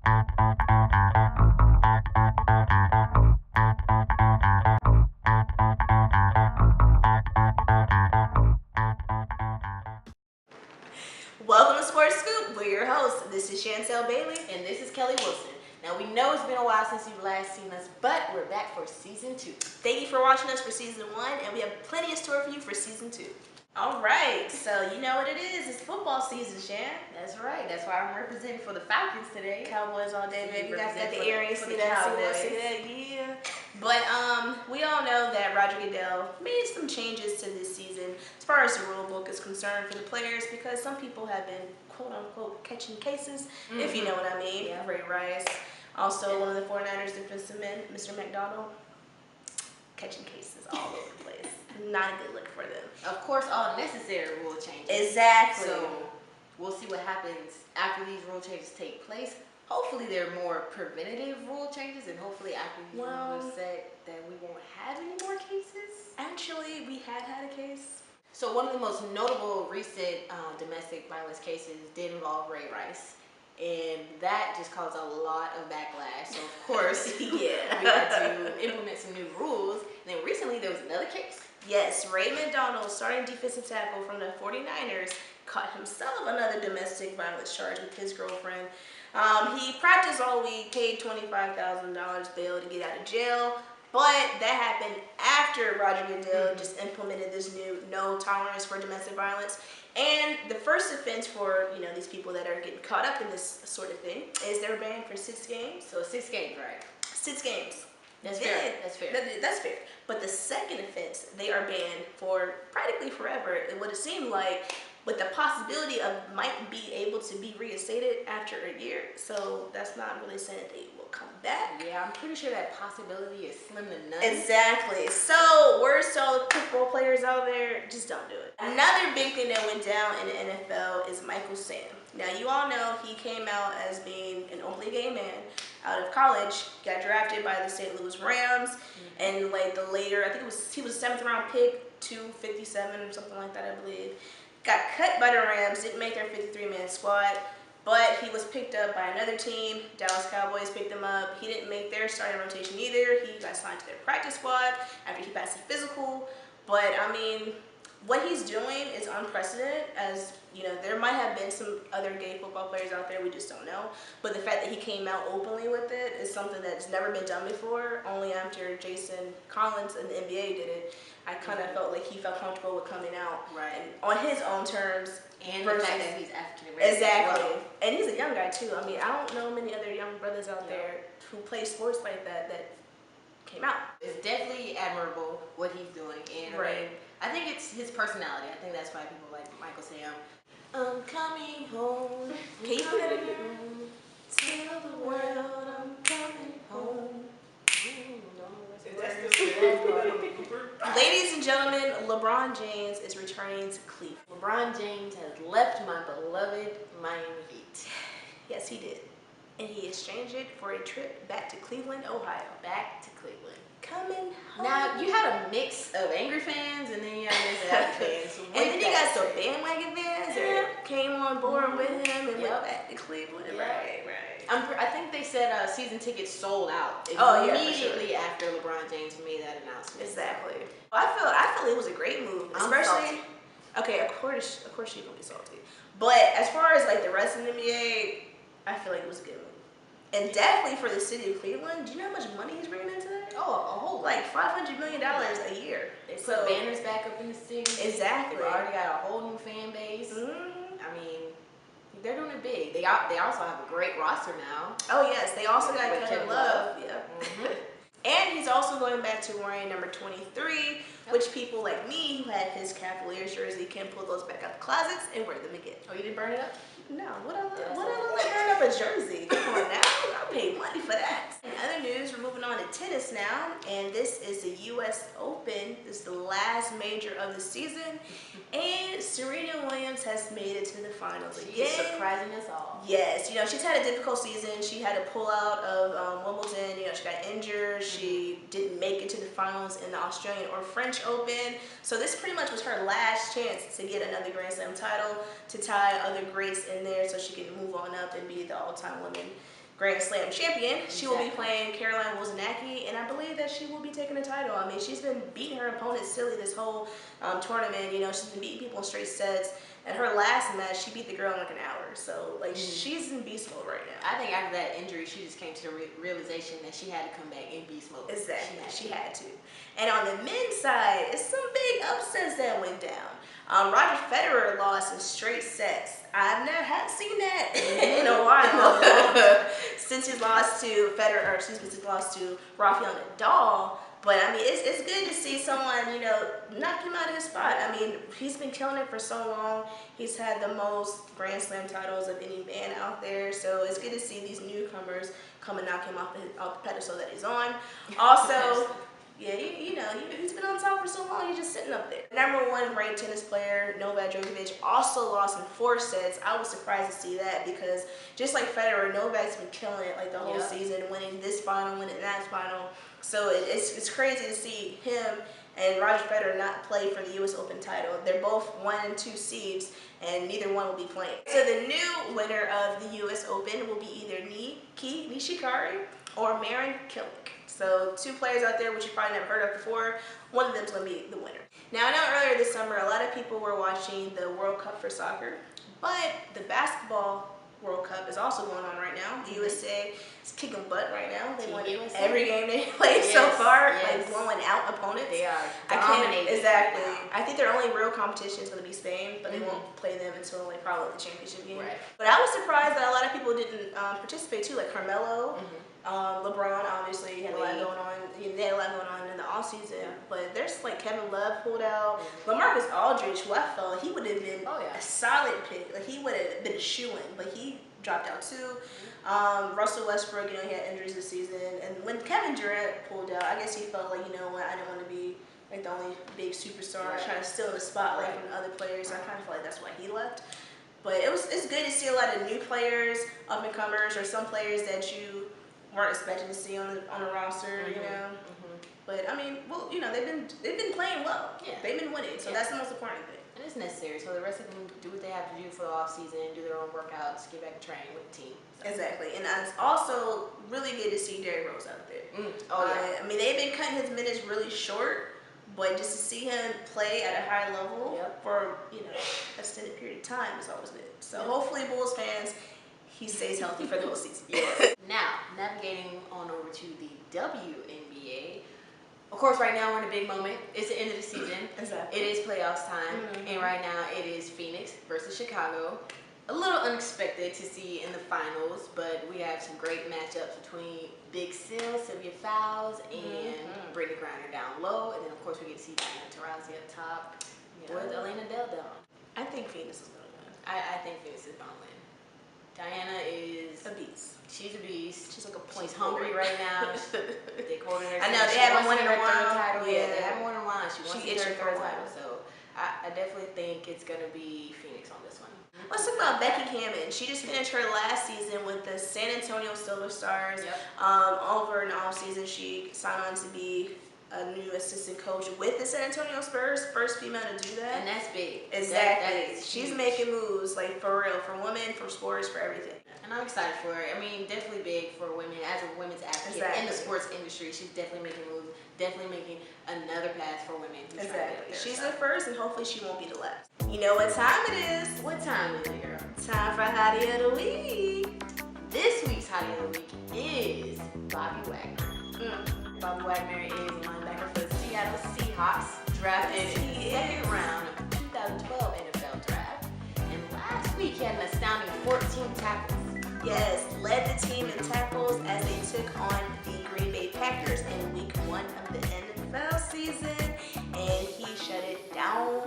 Welcome to Sports Scoop. We're your hosts. This is Chantel Bailey. And this is Kelly Wilson. Now, we know it's been a while since you've last seen us, but we're back for Season 2. Thank you for watching us for Season 1, and we have plenty in store for you for Season 2. All right, so you know what it is. It's football season, Shan. That's right. That's why I'm representing for the Falcons today. Cowboys all day, baby. Got the earrings. See that, yeah. But we all know that Roger Goodell made some changes to this season as far as the rule book is concerned for the players, because some people have been quote-unquote catching cases, if you know what I mean. Yeah. Ray Rice. Also, one of the 49ers defensive men, Mr. McDonald, catching cases all over the place. Not a good look for them. Of course, all necessary rule changes. Exactly. So we'll see what happens after these rule changes take place. Hopefully, they're more preventative rule changes, and hopefully, after these rules are set, that we won't have any more cases. Actually, we had a case. So one of the most notable recent domestic violence cases did involve Ray Rice. And that just caused a lot of backlash. So, of course, we had to implement some new rules. And then recently, there was another case. Yes, Ray McDonald, starting defensive tackle from the 49ers, caught himself another domestic violence charge with his girlfriend. He practiced all week, paid $25,000 bail to get out of jail. But that happened after Roger Goodell just implemented this new no tolerance for domestic violence. And the first offense for, these people that are getting caught up in this sort of thing is they're banned for 6 games. So 6 games, right? 6 games. That's fair. That's fair. But the second offense, they are banned for practically forever. It would have seemed like, with the possibility of might be able to be reinstated after a year. So that's not really saying that they will come back. Yeah, I'm pretty sure that possibility is slim to none. Exactly. So words to all the football players out there, just don't do it. Another big thing that went down in the NFL is Michael Sam. Now, you all know he came out as being an openly gay man out of college, got drafted by the St. Louis Rams, and like the later, I think he was a 7th round pick, 257 or something like that, I believe. Got cut by the Rams, didn't make their 53-man squad, but he was picked up by another team. Dallas Cowboys picked him up. He didn't make their starting rotation either. He got signed to their practice squad after he passed the physical. But, I mean, what he's doing is unprecedented, as, there might have been some other gay football players out there, we just don't know. But the fact that he came out openly with it is something that's never been done before. Only after Jason Collins and the NBA did it, I kind of felt like he felt comfortable with coming out and on his own terms. And the fact that he's African American. Exactly. Well. And he's a young guy, too. I mean, I don't know many other young brothers out there who play sports like that came out. It's definitely admirable what he's doing. And I think it's his personality. I think that's why people like Michael Sam. I'm coming home. Can you put that in here? Tell the world I'm coming home. Ladies and gentlemen, LeBron James is returning to Cleveland. LeBron James has left my beloved Miami Heat. Yes, he did. And he exchanged it for a trip back to Cleveland, Ohio. Back to Cleveland. Coming home. Now, you had a mix of angry fans and then you had mix of happy fans. So and then you got some bandwagon fans that came on board with him and went back to Cleveland. Yeah. Right. I think they said season tickets sold out immediately after LeBron James made that announcement. Exactly. Well, I feel it was a great move, especially. Okay, of course you're gonna be salty, but as far as like the rest of the NBA, I feel like it was a good move, and definitely for the city of Cleveland. Do you know how much money he's bringing into that? Oh, a whole like $500 million a year. They put banners back up in the city. Exactly. They've already got a whole new fan base. I mean, they're doing it big. They also have a great roster now. Oh yes, they also got Kevin Love. Yeah. And he's also going back to wearing number 23, which people like me who had his Cavaliers jersey can pull those back out the closets and wear them again. Oh, you didn't burn it up? No, what I burn up a jersey? Come on now, I paid money for that. In other news, we're moving on to tennis now, and this is the U.S. Open. This is the last major of the season, and Serena Williams has made it to the finals again. She's surprising us all. Yes, she's had a difficult season. She had to pull out of Wimbledon. She got injured. She didn't make it to the finals in the Australian or French Open. So this pretty much was her last chance to get another Grand Slam title, to tie other greats in there so she can move on up and be the all-time women Grand Slam champion. Exactly. She will be playing Caroline Wozniacki, and I believe that she will be taking the title. I mean, she's been beating her opponent silly this whole tournament. You know, she's been beating people in straight sets. And her last match, she beat the girl in like an hour. So, like, she's in beast mode right now. I think after that injury, she just came to the realization that she had to come back in beast mode. Exactly. She had to. And on the men's side, it's some big upsets that went down. Roger Federer lost in straight sets. Haven't seen that in a while since he lost to since he lost to Rafael Nadal. But I mean, it's good to see someone, you know, knock him out of his spot. I mean, he's been killing it for so long. He's had the most Grand Slam titles of any man out there. So it's good to see these newcomers come and knock him off the pedestal that he's on. Also, yeah, he's been on top for so long. He's just sitting up there. Number 1 ranked tennis player, Novak Djokovic, also lost in 4 sets. I was surprised to see that because just like Federer, Novak's been killing it like the whole season, winning this final, winning that final. So it's crazy to see him and Roger Federer not play for the U.S. Open title. They're both 1 and 2 seeds, and neither one will be playing. So the new winner of the U.S. Open will be either Niki Nishikori or Marin Cilic. So 2 players out there which you probably never heard of before. One of them's going to be the winner. Now, I know earlier this summer a lot of people were watching the World Cup for soccer, but the basketball World Cup is also going on right now. The USA is kicking butt right now. They won every game they played so far, like blowing out opponents. They are dominating. Exactly. I think their only real competition is going to be Spain, but they won't play them until like probably the championship game. Right. But I was surprised that a lot of people didn't participate too, like Carmelo. LeBron obviously had a lot going on. They had a lot going on in the off season, but there's like Kevin Love pulled out. LaMarcus Aldridge, who I felt he would have been a solid pick. Like he would have been a shoo-in, but he dropped out too. Russell Westbrook, he had injuries this season, and when Kevin Durant pulled out, I guess he felt like, you know what, I didn't want to be like the only big superstar trying to steal the spotlight from the other players. I kind of feel like that's why he left. But it's good to see a lot of new players, up and comers, or some players that you weren't expecting to see on the roster, you know. But I mean, well, you know, they've been playing well. Yeah. They've been winning, so that's the most important thing. And it's necessary. So the rest of them do what they have to do for the off season, do their own workouts, get back and train with the team. So. Exactly, and it's also really good to see Derrick Rose out there. I mean, they've been cutting his minutes really short, but just to see him play at a high level for extended period of time is always good. So hopefully, Bulls fans, he stays healthy for the whole season. Now, navigating on over to the WNBA. Of course, right now we're in a big moment. It's the end of the season. Exactly. It is playoffs time, and right now it is Phoenix versus Chicago. A little unexpected to see in the finals, but we have some great matchups between Big Sil, Sylvia Fowles, and Brittany Griner down low, and then of course we get to see Diana Taurasi up top with Elena Del Don. I think Phoenix is going to win. I think Phoenix is going to win. Diana is a beast. She's a beast. She's like a point. She's hungry right now. They quoted her. I know they haven't won in a while. Title. Yeah, they haven't won in a while. She wants to get her third title. So I definitely think it's gonna be Phoenix on this one. Let's talk about Becky Hammon. She just finished her last season with the San Antonio Silver Stars. Over in the off season, she signed on to be a new assistant coach with the San Antonio Spurs, first female to do that. And that's big. Exactly. She's making moves, like for real, for women, for sports, for everything. And I'm excited for her. I mean, definitely big for women as a women's advocate in the sports industry. She's definitely making moves, definitely making another path for women. Exactly. She's the first, and hopefully she won't be the last. You know what time it is? What time is it, girl? Time for Hottie of the Week. This week's Hottie of the Week is Bobby Wagner. Bobby Wagner is a linebacker for the Seattle Seahawks, drafted in the second round of the 2012 NFL Draft. And last week he had an astounding 14 tackles. Yes, led the team in tackles as they took on the Green Bay Packers in week 1 of the NFL season, and he shut it down.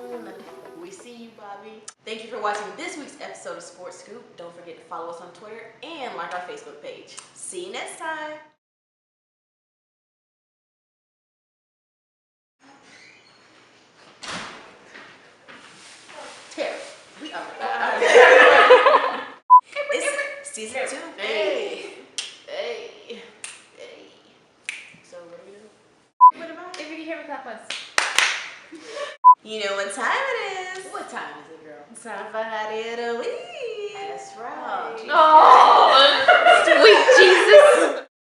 We see you, Bobby. Thank you for watching this week's episode of Sports Scoop. Don't forget to follow us on Twitter and like our Facebook page. See you next time. Terry, we are It's season 2. Hey. So what are we doing? What about? If you can hear me, clap once. You know what time it is? What time is it, girl? Time for Hottie of the